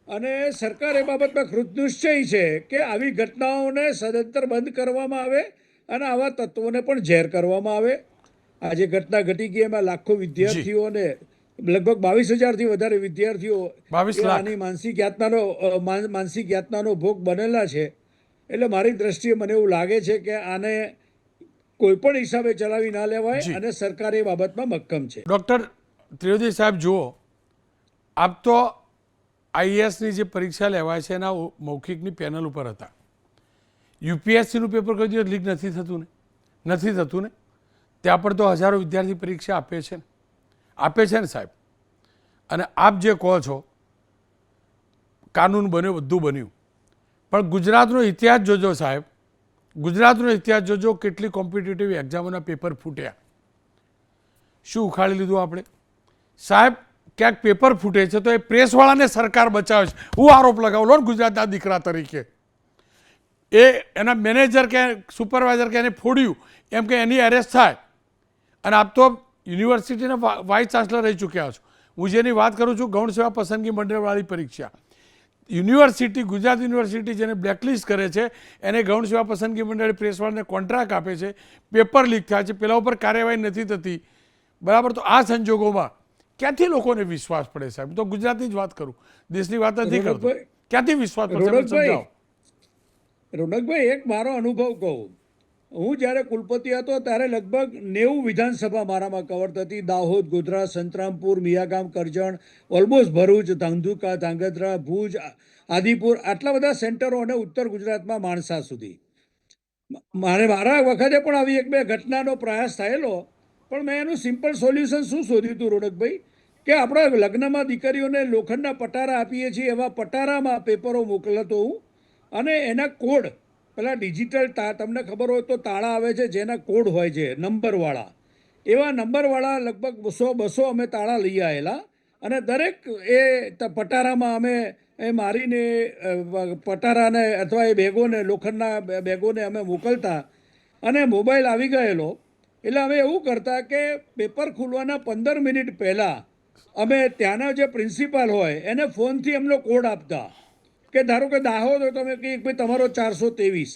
અને સરકાર એ બાબતમાં કૃતનિશ્ચયી છે કે આવી ઘટનાઓને સદંતર બંધ કરવામાં આવે અને આવા તત્વોને પણ ઝેર કરવામાં આવે. આજે ઘટના ઘટી ગઈ, એમાં લાખો વિદ્યાર્થીઓને, લગભગ 22,000થી વધારે વિદ્યાર્થીઓ આની માનસિક યાતનાનો ભોગ બનેલા છે. એટલે મારી દ્રષ્ટિએ મને એવું લાગે છે કે આને કોઈ પણ હિસાબે ચલાવી ના લેવાય, અને સરકાર એ બાબતમાં મક્કમ છે. ડૉક્ટર ત્રિવેદી સાહેબ, જુઓ, આપ તો IASની જે પરીક્ષા લેવાય છે એના મૌખિકની પેનલ ઉપર હતા. UPSCનું પેપર કોઈ દિવસ લીક નથી થતું ને? ત્યાં પણ તો હજારો વિદ્યાર્થી પરીક્ષા આપે છે ને સાહેબ. અને આપ જે કહો છો કાનૂન બન્યો, બધું બન્યું, પણ ગુજરાતનો ઇતિહાસ જોજો સાહેબ, ગુજરાતનો ઇતિહાસ જોજો. કેટલી કોમ્પિટિટિવ એક્ઝામોના પેપર ફૂટ્યા, શું ઉખાડી લીધું આપણે સાહેબ? ક્યાંક પેપર ફૂટે છે તો એ પ્રેસવાળાને સરકાર બચાવે છે. હું આરોપ લગાવું લો ને ગુજરાતના દીકરા તરીકે. એના મેનેજર કે સુપરવાઇઝર કે એને ફોડ્યું એમ કે એની એરેસ્ટ થાય, અને આપ તો યુનિવર્સિટીના વાઇસ ચાન્સલર રહી ચૂક્યા છો. હું જેની વાત કરું છું ગૌણ સેવા પસંદગી મંડળવાળી પરીક્ષા, યુનિવર્સિટી, ગુજરાત યુનિવર્સિટી જેને બ્લેકલિસ્ટ કરે છે એને ગૌણ સેવા પસંદગી મંડળે પ્રેસવાળાને કોન્ટ્રાક્ટ આપે છે, પેપર લીક થાય છે, પેલા ઉપર કાર્યવાહી નથી થતી, બરાબર. તો આ સંજોગોમાં ક્યાંથી લોકોને વિશ્વાસ પડે સાહેબ? તો ગુજરાતની જ વાત કરું, દેશની વાત નથી કરતો. ક્યાંથી વિશ્વાસ પડશે? સમજાવો. રોનકભાઈ, એક મારો અનુભવ કહું. હું જ્યારે કુલપતિ હતો ત્યારે લગભગ 90 વિધાનસભા મારામાં કવર થતી. દાહોદ, ગોધરા, સંતરામપુર, મિયાગામ, કરજણ, ઓલમોસ્ટ ભરૂચ, ધાંધુકા, ધાંગધ્રા, ભુજ, આદિપુર, આટલા બધા સેન્ટરો અને ઉત્તર ગુજરાતમાં માણસા સુધી. મારા વખતે પણ આવી એક બે ઘટનાનો પ્રયાસ થયેલો, પણ મેં એનું સિમ્પલ સોલ્યુશન શું શોધ્યું હતું રોનકભાઈ, કે આપણે લગ્નમાં દીકરીઓને લોખંડના પટારા આપીએ છીએ એવા પટારામાં પેપરો મોકલતો હું, અને એના કોડ પેલા ડિજિટલ તમને ખબર હોય તો તાળા આવે છે જેના કોડ હોય છે નંબરવાળા, એવા નંબરવાળા લગભગ 100-200 અમે તાળા લઈ આવેલા, અને દરેક એ પટારામાં અમે એ મારીને પટારાને અથવા એ બેગોને, લોખંડના બેગોને અમે મોકલતા. અને મોબાઈલ આવી ગયેલો એટલે અમે એવું કરતા કે પેપર ખુલવાના 15 મિનિટ પહેલાં અમે ત્યાંના જે પ્રિન્સિપાલ હોય એને ફોનથી એમનો કોડ આપતા, કે ધારો કે દાહોદ હોય તો અમે કહીએ ભાઈ તમારો 423,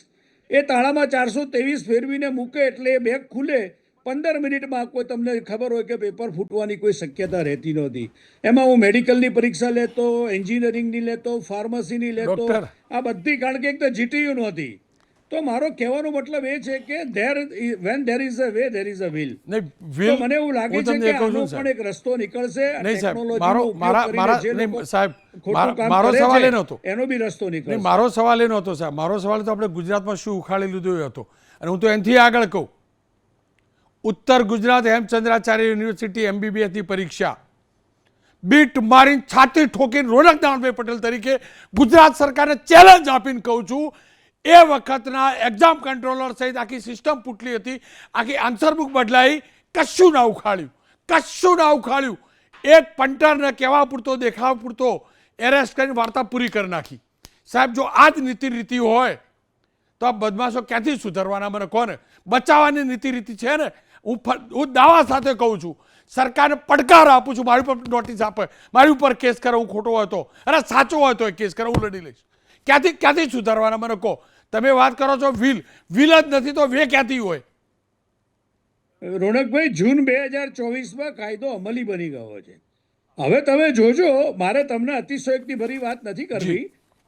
એ તાળામાં 423 ફેરવીને મૂકે એટલે એ બેગ ખુલે 15 મિનિટમાં. કોઈ તમને ખબર હોય કે પેપર ફૂટવાની કોઈ શક્યતા રહેતી નહોતી. એમાં હું મેડિકલની પરીક્ષા લેતો, એન્જિનિયરિંગની લેતો, ફાર્મસીની લેતો, આ બધી, કારણ કે એક તો જીટીયુ નહોતી. તો મારો કહેવાનો મતલબ એ છે કે when there is a way there is a will. તો મને એવું લાગે છે કે આનો પણ એક રસ્તો નીકળશે. મારો સવાલ એ નહોતો, એનો બી રસ્તો નીકળશે. મારો સવાલ એ નહોતો સાહેબ. મારો સવાલ તો આપણે ગુજરાતમાં શું ઉખાડી લીધું એ હતો. અને હું તો એનાથી આગળ કહું, ઉત્તર ગુજરાત હેમચંદ્રાચાર્ય યુનિવર્સિટી MBBSની પરીક્ષા બીટ મારીને છાતી ઠોકીને રોનક દાણભાઈ પટેલ તરીકે ગુજરાત સરકારને ચેલેન્જ આપીને કહું છું, એ વખતના એક્ઝામ કંટ્રોલર સહિત આખી સિસ્ટમ પૂટલી હતી, આખી આન્સર બુક બદલાઈ, કશું ના ઉખાડ્યું, કશું ના ઉખાડ્યું. એક પંટરને કહેવા પૂરતો, દેખાવ પૂરતો એરેસ્ટ કરીને વાર્તા પૂરી કરી નાખી. સાહેબ, જો આ જ નીતિ રીતિ હોય તો આ બદમાશો ક્યાંથી સુધારવાના? મને કોને બચાવવાની નીતિ રીતિ છે ને? હું દાવા સાથે કહું છું, સરકારને પડકાર આપું છું, મારી ઉપર નોટિસ આપે, મારી ઉપર કેસ કરે, હું ખોટો હોય તો, અરે સાચો હોય તો એ કેસ કરે, હું લડી લઈશ. ક્યાંથી સુધારવાના મને કહો? તમે વાત કરો છો વિલ જ નથી તો વે ક્યાંથી હોય? રોનકભાઈ, જૂન 2024માં કાયદો અમલી બની ગયો છે. હવે તમે જોજો, મારે તમને અતિશયોક્તિ ભરી વાત નથી કરવી,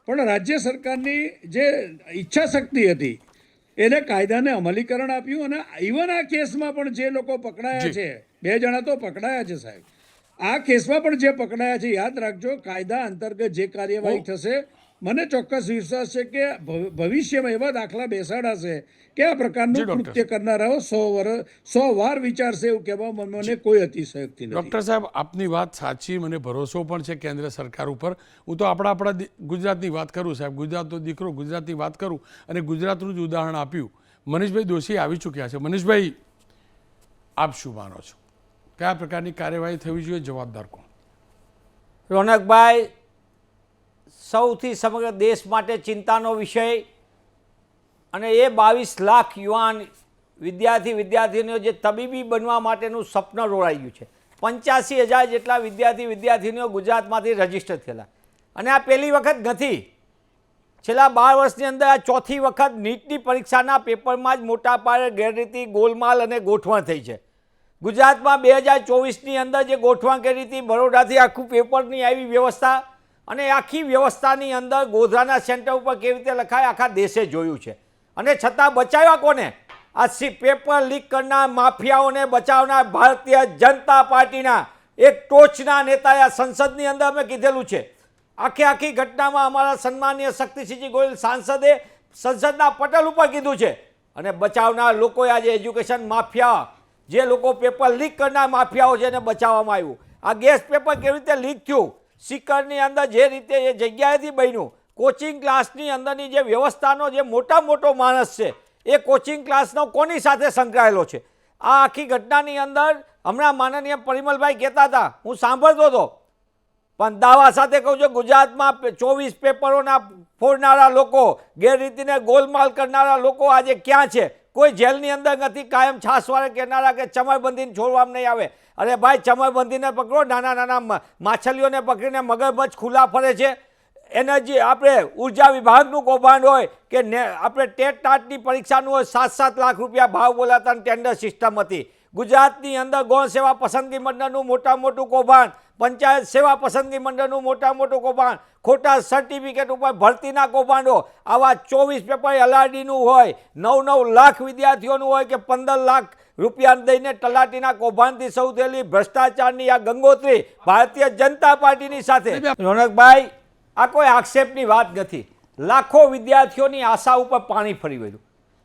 પણ રાજ્ય સરકારની જે ઈચ્છા શક્તિ હતી એને કાયદાને અમલીકરણ આપ્યું. અને ઇવન આ કેસમાં પણ જે લોકો પકડાયા છે, 2 જણા તો પકડાયા છે સાહેબ, આ કેસમાં પણ જે પકડાયા છે, યાદ રાખજો કાયદા અંતર્ગત જે કાર્યવાહી થશે, મને ચોક્કસ વિશ્વાસ છે કે ભવિષ્યમાં એવા દાખલા બેસાડાશે કે આ પ્રકારનું કૃત્ય કરનારાઓ 100 વાર વિચારશે, એવું કહેવામાં મને કોઈ અતિશયોક્તિ નથી. ડૉક્ટર સાહેબ, આપની વાત સાચી, મને ભરોસો પણ છે કેન્દ્ર સરકાર ઉપર. હું તો આપણા ગુજરાતની વાત કરું સાહેબ, ગુજરાતનો દીકરો, ગુજરાતની વાત કરું, અને ગુજરાતનું જ ઉદાહરણ આપ્યું. મનીષભાઈ દોશી આવી ચૂક્યા છે. મનીષભાઈ, આપ શું માનો છો? કયા પ્રકારની કાર્યવાહી થવી જોઈએ? જવાબદાર કોણ? રોનકભાઈ, સૌથી સમગ્ર દેશ માટે ચિંતાનો વિષય, અને એ 22 લાખ યુવાન વિદ્યાર્થીનીઓ જે તબીબી બનવા માટેનું સપનું રોડાઈ ગયું છે. 85,000 જેટલા વિદ્યાર્થીનીઓ ગુજરાતમાંથી રજીસ્ટર થયેલા, અને આ પહેલી વખત નથી. છેલ્લા 12 વર્ષની અંદર આ ચોથી વખત નીટની પરીક્ષાના પેપરમાં જ મોટા પાયે ગેરરીતિ, ગોલમાલ અને ગોઠવણ થઈ છે. ગુજરાતમાં 2024ની અંદર જે ગોઠવણ કરી હતી, બરોડાથી આખું પેપરની આવી વ્યવસ્થા, અને આખી વ્યવસ્થાની અંદર ગોધરાના સેન્ટર ઉપર કેવી રીતે લખાય આખા દેશે જોયું છે. અને છતાં બચાવ્યા કોને? આ પેપર લીક કરનાર માફિયાઓને બચાવનાર ભારતીય જનતા પાર્ટીના એક ટોચના નેતાએ આ સંસદની અંદર અમે કીધેલું છે. આખી ઘટનામાં અમારા સન્માનીય શક્તિસિંહજી ગોહિલ સાંસદે સંસદના પટલ ઉપર કીધું છે. અને બચાવનાર લોકોએ આજે એજ્યુકેશન માફિયા, જે લોકો પેપર લીક કરનાર માફિયાઓ છે એને બચાવવામાં આવ્યું. આ ગેસ પેપર કેવી રીતે લીક થયું, સિકરની અંદર જે રીતે એ જગ્યાએથી બન્યું, કોચિંગ ક્લાસની અંદરની જે વ્યવસ્થાનો જે મોટો માણસ છે એ કોચિંગ ક્લાસનો કોની સાથે સંકળાયેલો છે? આ આખી ઘટનાની અંદર હમણાં માનનીય પરિમલભાઈ કહેતા હતા, હું સાંભળતો હતો, પણ દાવા સાથે કહું છું, ગુજરાતમાં 24 પેપરોના ફોડનારા લોકો, ગેરરીતિને ગોલમાલ કરનારા લોકો આજે ક્યાં છે? કોઈ જેલની અંદર નથી. કાયમ છાસવારે કહેનારા કે ચમરબંધીને છોડવામાં નહીં આવે. અરે ભાઈ, ચમરબંધીને પકડો, નાના માછલીઓને પકડીને મગરમચ્છ ખુલ્લા ફરે છે. એનર્જી આપણે ઉર્જા વિભાગનું કૌભાંડ હોય કે આપણે ટેટ ટાટની પરીક્ષાનું હોય, 7-7 લાખ રૂપિયા ભાવ બોલાતા ટેન્ડર સિસ્ટમ હતી. ગુજરાતની અંદર ગૌણ સેવા પસંદગી મંડળનું મોટું કૌભાંડ, પંચાયત સેવા પસંદગી મંડળનું મોટું કૌભાંડ, ખોટા સર્ટિફિકેટ ઉપર ભરતીના કૌભાંડો, આવા 24 પેપર LRDનું હોય, 9-9 લાખ વિદ્યાર્થીઓનું હોય કે 15 લાખ રૂપિયા દઈને તલાટીના કૌભાંડથી સૌ થયેલી ભ્રષ્ટાચારની આ ગંગોત્રી ભારતીય જનતા પાર્ટીની સાથે. રોનકભાઈ, આ કોઈ આક્ષેપની વાત નથી. લાખો વિદ્યાર્થીઓની આશા ઉપર પાણી ફરી વળ્યું.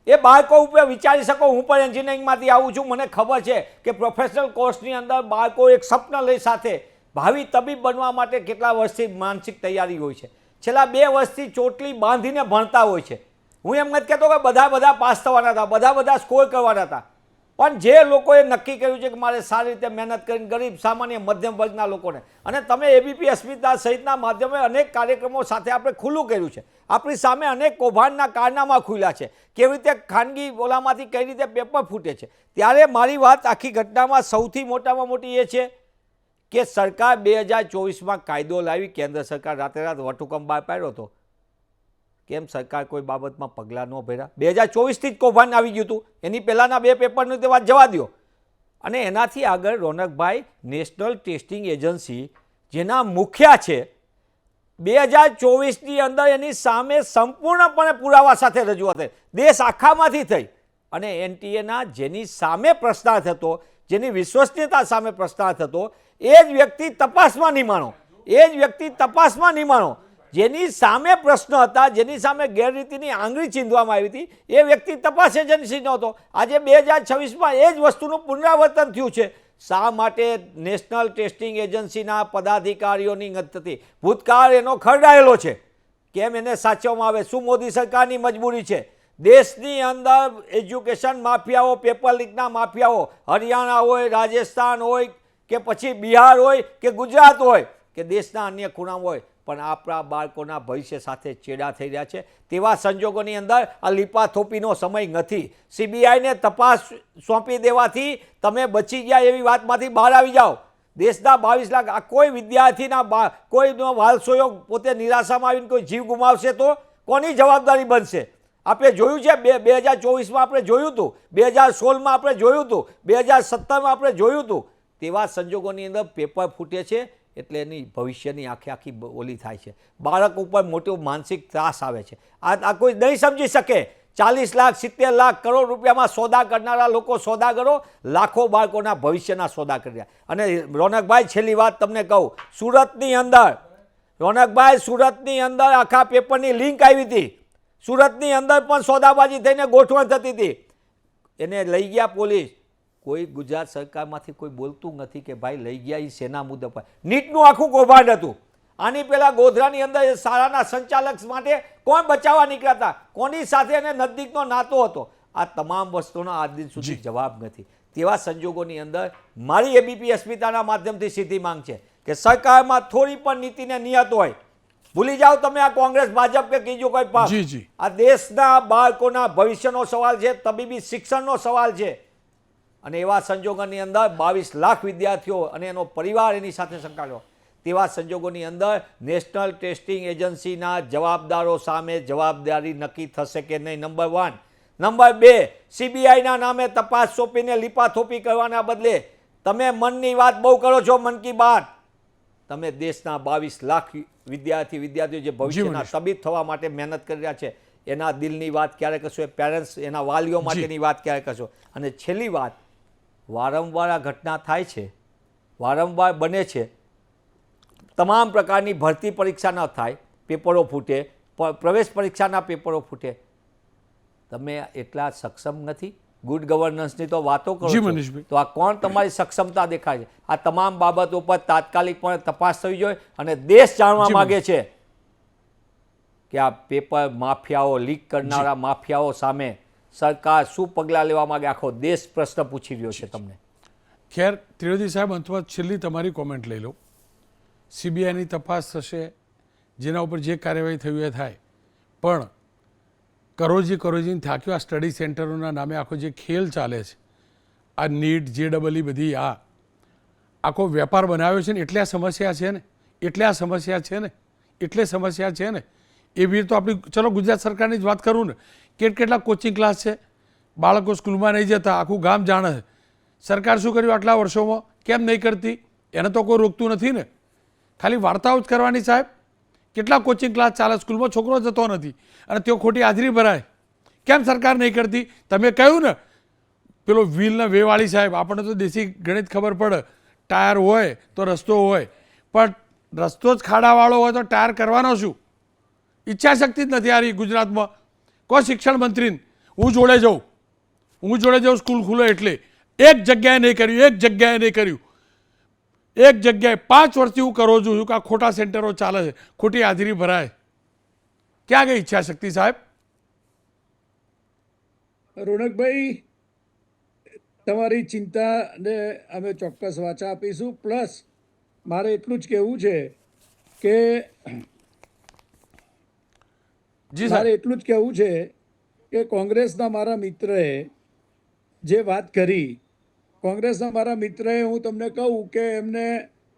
એ બાળકો ઉપર વિચારી શકો. હું પણ એન્જિનિયરિંગમાંથી આવું છું, મને ખબર છે કે પ્રોફેશનલ કોર્સની અંદર બાળકો એક સ્વપ્ન લઈ સાથે ભાવિ તબીબ બનવા માટે કેટલા વર્ષથી માનસિક તૈયારી હોય છે. છેલ્લા 2 વર્ષથી ચોટલી બાંધીને ભણતા હોય છે. હું એમ નથી કહેતો કે બધા પાસ થવાના હતા, બધા સ્કોર કરવાના હતા, પણ જે લોકોએ નક્કી કર્યું છે કે મારે સારી રીતે મહેનત કરીને ગરીબ સામાન્ય મધ્યમ વર્ગના લોકોને, અને તમે એબીપી અસ્મિતા સહિતના માધ્યમે અનેક કાર્યક્રમો સાથે આપણે ખુલ્લું કર્યું છે. આપણી સામે અનેક કૌભાંડના કારનામા ખુલ્યા છે, કેવી રીતે ખાનગી ઓલામાંથી કઈ રીતે પેપર ફૂટે છે. ત્યારે મારી વાત આખી ઘટનામાં સૌથી મોટામાં મોટી એ છે કે સરકાર 2024માં કાયદો લાવી, કેન્દ્ર સરકાર રાતે વટહુકમ બહાર પાડ્યો હતો. કેમ સરકાર કોઈ બાબતમાં પગલાં ન ભર્યા? 2024થી જ કૌભાંડ આવી ગયું હતું. એની પહેલાંના 2 પેપરની તે વાત જવા દો. અને એનાથી આગળ રોનકભાઈ, નેશનલ ટેસ્ટિંગ એજન્સી જેના મુખ્ય છે, 2024ની અંદર એની સામે સંપૂર્ણપણે પુરાવા સાથે રજૂઆત થઈ, દેશ આખામાંથી થઈ, અને NTAના જેની સામે પ્રશ્નાર્થ હતો, જેની વિશ્વસનીયતા સામે પ્રશ્નાર્થ હતો, એ જ વ્યક્તિ તપાસમાં નિમાણો, જેની સામે પ્રશ્ન હતા, જેની સામે ગેરરીતિની આંગળી ચીંધવામાં આવી હતી, એ વ્યક્તિ તપાસ એજન્સીનો હતો. આજે 2026માં એ જ વસ્તુનું પુનરાવર્તન થયું છે. શા માટે નેશનલ ટેસ્ટિંગ એજન્સીના પદાધિકારીઓની ગતિથી ભૂતકાળ એનો ખરડાયેલો છે? કેમ એને સાચવવામાં આવે? શું મોદી સરકારની મજબૂરી છે? દેશની અંદર એજ્યુકેશન માફિયાઓ, પેપર લીકના માફિયાઓ, હરિયાણા હોય, રાજસ્થાન હોય કે પછી બિહાર હોય કે ગુજરાત હોય કે દેશના અન્ય ખૂણામાં હોય, પણ આપણા બાળકોના ભવિષ્ય સાથે ચેડા થઈ રહ્યા છે. તેવા સંજોગોની અંદર આ લીપાથોપીનો સમય નથી. CBIને તપાસ સોંપી દેવાથી તમે બચી ગયા એવી વાતમાંથી બહાર આવી જાઓ. દેશના 22 લાખ, આ કોઈ વિદ્યાર્થીના કોઈનો વાલસોયો પોતે નિરાશામાં આવીને કોઈ જીવ ગુમાવશે તો કોની જવાબદારી બનશે? આપણે જોયું છે 2024માં આપણે જોયું હતું, 2016માં આપણે જોયું હતું, 2017માં આપણે જોયું હતું. તેવા સંજોગોની અંદર પેપર ફૂટે છે એટલે એની ભવિષ્યની આખી ઓલી થાય છે. બાળક ઉપર મોટો માનસિક ત્રાસ આવે છે. આ કોઈ નહીં સમજી શકે. 40 લાખ 70 લાખ કરોડ રૂપિયામાં સોદા કરનારા લોકો સોદાગરો લાખો બાળકોના ભવિષ્યના સોદા કરી રહ્યા. અને રોનકભાઈ, છેલ્લી વાત તમને કહું, સુરતની અંદર આખા પેપરની લિંક આવી હતી. સુરતની અંદર પણ સોદાબાજી થઈને ગોઠવણ થતી હતી. એને લઈ ગયા પોલીસ. કોઈ ગુજરાત સરકારમાંથી કોઈ બોલતું નથી કે ભાઈ લઈ ગયા એ શેના મુદ્દા પર. નીટનું આખું કૌભાંડ હતું. આની પહેલાં ગોધરાની અંદર શાળાના સંચાલક માટે કોણ બચાવવા નીકળ્યા હતા, કોની સાથે એને નજદીકનો નાતો હતો? આ તમામ વસ્તુનો આજ દિન સુધી જવાબ નથી. તેવા સંજોગોની અંદર મારી એબીપી અસ્મિતાના માધ્યમથી સીધી માંગ છે કે સરકારમાં થોડી પણ નીતિને નિયત હોય. ભૂલી જાઓ તમે આ કોંગ્રેસ, ભાજપ કે બીજો કોઈ પક્ષ. આ દેશના બાળકોના ભવિષ્યનો સવાલ છે, તબીબી શિક્ષણનો સવાલ છે. અને એવા સંજોગોની અંદર 22 લાખ વિદ્યાર્થીઓ અને એનો પરિવાર એની સાથે સંકળાયેલો. તેવા સંજોગોની અંદર નેશનલ ટેસ્ટિંગ એજન્સીના જવાબદારો સામે જવાબદારી નક્કી થશે કે નહીં, નંબર 1. નંબર 2, CBIના નામે તપાસ સોંપીને લીપાથોપી કરવાના બદલે તમે મનની વાત બહુ કરો છો, મન કી બાત. તમે દેશના 22 લાખ વિદ્યાર્થીઓ જે ભવિષ્યના તબીબ થવા માટે મહેનત કરી રહ્યા છે, એના દિલની વાત ક્યારે કરશો? એ પેરેન્ટ્સ, એના વાલીઓ માટેની વાત ક્યારે કરશો? અને છેલ્લી વાત, વારંવાર આ ઘટના થાય છે, વારંવાર બને છે. તમામ પ્રકારની ભરતી પરીક્ષા ન થાય, પેપરો ફૂટે, પ્રવેશ પરીક્ષાના પેપરો ફૂટે. તમે એટલા સક્ષમ નથી. ગુડ ગવર્નન્સની તો વાતો કરો છો, તો આ કોણ તમારી સક્ષમતા દેખાય છે? આ તમામ બાબતો પર તાત્કાલિક પણ તપાસ થવી જોઈએ. અને દેશ જાણવા માગે છે કે આ પેપર માફિયાઓ, લીક કરનારા માફિયાઓ સામે સરકાર શું પગલાં લેવા માંગે? આખો દેશ પ્રશ્ન પૂછી રહ્યો છે તમને. ખેર, ત્રિવેદી સાહેબ, અંતમાં છેલ્લી તમારી કોમેન્ટ લઈ લો. CBIની તપાસ થશે, જેના ઉપર જે કાર્યવાહી થયું એ થાય, પણ કરોજીને થાક્યો. આ સ્ટડી સેન્ટરોના નામે આખો જે ખેલ ચાલે છે, આ નીટ, JEE બધી આખો વેપાર બનાવ્યો છે ને, એટલે આ સમસ્યા છે ને, એટલે સમસ્યા છે ને. એવી તો આપણી ચલો ગુજરાત સરકારની જ વાત કરું ને, કેટલા કોચિંગ ક્લાસ છે, બાળકો સ્કૂલમાં નહીં જતા, આખું ગામ જાણે છે. સરકાર શું કર્યું આટલા વર્ષોમાં? કેમ નહીં કરતી? એને તો કોઈ રોકતું નથી ને. ખાલી વાર્તાઓ જ કરવાની સાહેબ. કેટલા કોચિંગ ક્લાસ ચાલે, સ્કૂલમાં છોકરો જતો નથી અને તેઓ ખોટી હાજરી ભરાય. કેમ સરકાર નહીં કરતી? તમે કહ્યું ને પેલો વ્હીલના વેવાળી સાહેબ, આપણને તો દેશી ગણિત ખબર પડે, ટાયર હોય તો રસ્તો હોય, પણ રસ્તો જ ખાડાવાળો હોય તો ટાયર કરવાનો શું? ઈચ્છાશક્તિ જ નથી આ રહી ગુજરાતમાં. કોઈ શિક્ષણ મંત્રીને હું જોડે જાઉં સ્કૂલ ખુલે એટલે એક જગ્યાએ નહીં કર્યું. એક જગ્યાએ 5 વર્ષથી હું કરું છું કે આ ખોટા સેન્ટરો ચાલે છે, ખોટી હાજરી ભરાય. ક્યાં ગઈ ઈચ્છાશક્તિ સાહેબ? રોનકભાઈ, તમારી ચિંતાને અમે ચોક્કસ વાચા આપીશું. પ્લસ મારે એટલું જ કહેવું છે કે કોંગ્રેસના મારા મિત્રએ જે વાત કરી, હું તમને કહું કે એમને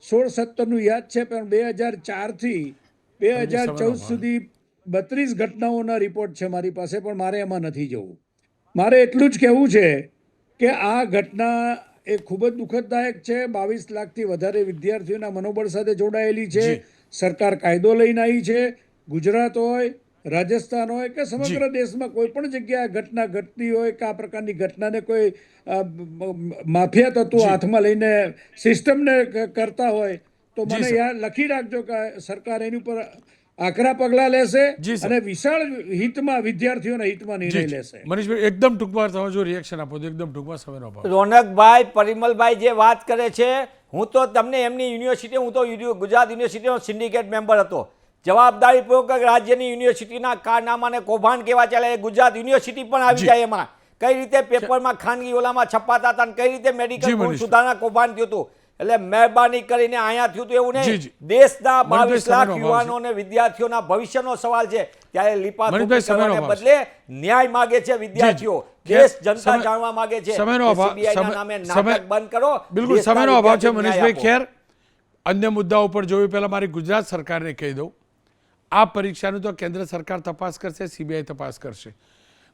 16-17નું યાદ છે, પણ 2004થી 2014 સુધી 32 ઘટનાઓના રિપોર્ટ છે મારી પાસે, પણ મારે એમાં નથી જવું. મારે એટલું જ કહેવું છે કે આ ઘટના એ ખૂબ જ દુઃખદદાયક છે. 22 લાખથી વધારે વિદ્યાર્થીઓના મનોબળ સાથે જોડાયેલી છે. સરકાર કાયદો લઈને આવી છે. ગુજરાત હોય, રાજસ્થાન હોય કે સમગ્ર દેશમાં કોઈ પણ જગ્યાએ ઘટના ઘટતી હોય કે આ પ્રકારની ઘટનાને કોઈ માફિયા તત્વો હાથમાં લઈને સિસ્ટમને કરતા હોય તો મને યાદ લખી રાખજો કે સરકાર એની ઉપર આકરા પગલાં લેશે અને વિશાળ હિતમાં, વિદ્યાર્થીઓના હિતમાં નિર્ણય લેશે. મનીષભાઈ એકદમ ટૂંકમાં તમે જો રિએક્શન આપો તો એકદમ ટૂંકમાં સમયનો અભાવ. રોનકભાઈ, પરિમલભાઈ જે વાત કરે છે, હું તો તમને એમની યુનિવર્સિટી, હું તો ગુજરાત યુનિવર્સિટીનો સિન્ડિકેટ મેમ્બર હતો. જવાબદારીપૂર્વક રાજ્યની યુનિવર્સિટીના કારનામા અને કૌભાંડ કેવા ચાલે, ગુજરાત યુનિવર્સિટી પણ આવી જાય એમાં. કઈ રીતે પેપરમાં ખાનગી ઓલામાં છપાતા હતા, કઈ રીતે મેડિકલ સુધારણા કૌભાંડ થયું હતું. એટલે મહેરબાની કરીને અહીંયા થયું હતું એવું નહીં. દેશના 22 લાખ યુવાનો અને વિદ્યાર્થીઓના ભવિષ્યનો સવાલ છે, ત્યારે લીપાથૂપી કરવાને બદલે ન્યાય માગે છે વિદ્યાર્થીઓ. દેશ જનતા જાણવા માગે છે. સીબીઆઈના નામે નાટક બંધ કરો. બિલકુલ સમયનો અભાવ છે મનીષભાઈ. ખેર, અન્ય મુદ્દાઓ પર જોયું પહેલા મારી ગુજરાત સરકારને કહી દઉં, આ પરીક્ષાનું તો કેન્દ્ર સરકાર તપાસ કરશે, સીબીઆઈ તપાસ કરશે.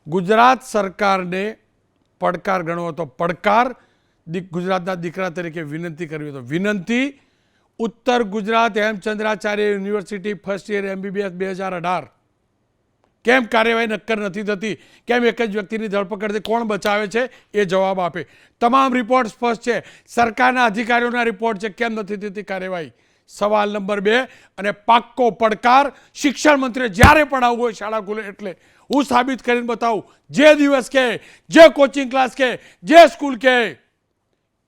ગુજરાત સરકારને પડકાર ગણવો તો પડકાર, ગુજરાતના દીકરા તરીકે વિનંતી કરવી તો વિનંતી. ઉત્તર Gujarat Hemchandracharya university first year MBBS 2018 કેમ કાર્યવાહી નક્કર નથી થતી? કેમ એક જ વ્યક્તિની ધરપકડથી કોણ બચાવે છે એ જવાબ આપે. તમામ રિપોર્ટ સ્પષ્ટ છે, સરકારના અધિકારીઓના રિપોર્ટ છે, કેમ નથી થતી કાર્યવાહી? સવાલ નંબર 2 અને પાક્કો પડકાર, શિક્ષણ મંત્રીએ જ્યારે પણ આવવું હોય શાળા ખુલે એટલે હું સાબિત કરીને બતાવું, જે દિવસ કહે, જે કોચિંગ ક્લાસ કહે, જે સ્કૂલ કહે,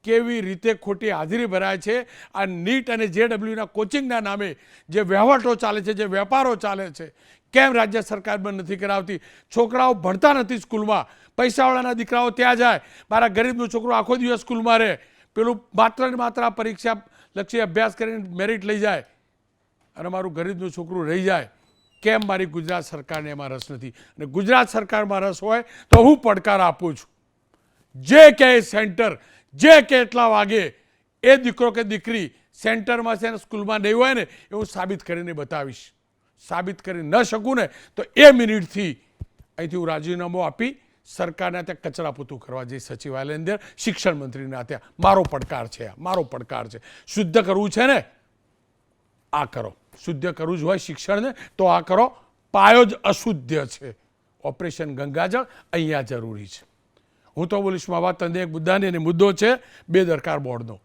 કેવી રીતે ખોટી હાજરી ભરાય છે. આ નીટ અને JEEના કોચિંગના નામે જે વહેવટો ચાલે છે, જે વેપારો ચાલે છે, કેમ રાજ્ય સરકાર બંધ નથી કરાવતી? છોકરાઓ ભણતા નથી સ્કૂલમાં, પૈસાવાળાના દીકરાઓ ત્યાં જાય, મારા ગરીબનો છોકરો આખો દિવસ સ્કૂલમાં રહે, પેલું માત્ર ને માત્ર આ પરીક્ષા લક્ષી અભ્યાસ કરીને મેરિટ લઈ જાય અને મારું ગરીબનું છોકરું રહી જાય. કેમ મારી ગુજરાત સરકારને એમાં રસ નથી? અને ગુજરાત સરકારમાં રસ હોય તો હું પડકાર આપું છું, જે કહે સેન્ટર, જે કેટલા વાગે એ દીકરો કે દીકરી સેન્ટરમાં છે અને સ્કૂલમાં નહીં હોય ને એ હું સાબિત કરીને બતાવીશ. સાબિત કરી ન શકું ને તો એ મિનિટથી અહીંથી હું રાજીનામું આપી સરકારને ત્યાં કચરા પોતું કરવા જઈ સચિવાલય અંદર, શિક્ષણ મંત્રીના ત્યાં. મારો પડકાર છે, મારો પડકાર છે. શુદ્ધ કરવું છે ને આ કરો, શુદ્ધ કરવું જ હોય શિક્ષણને તો આ કરો. પાયો જ અશુદ્ધ છે. ઓપરેશન ગંગાજળ અહીંયા જરૂરી છે. હું તો બોલીશ મા વાત તંદે એક મુદ્દાની, અને મુદ્દો છે બેદરકાર બોર્ડનો.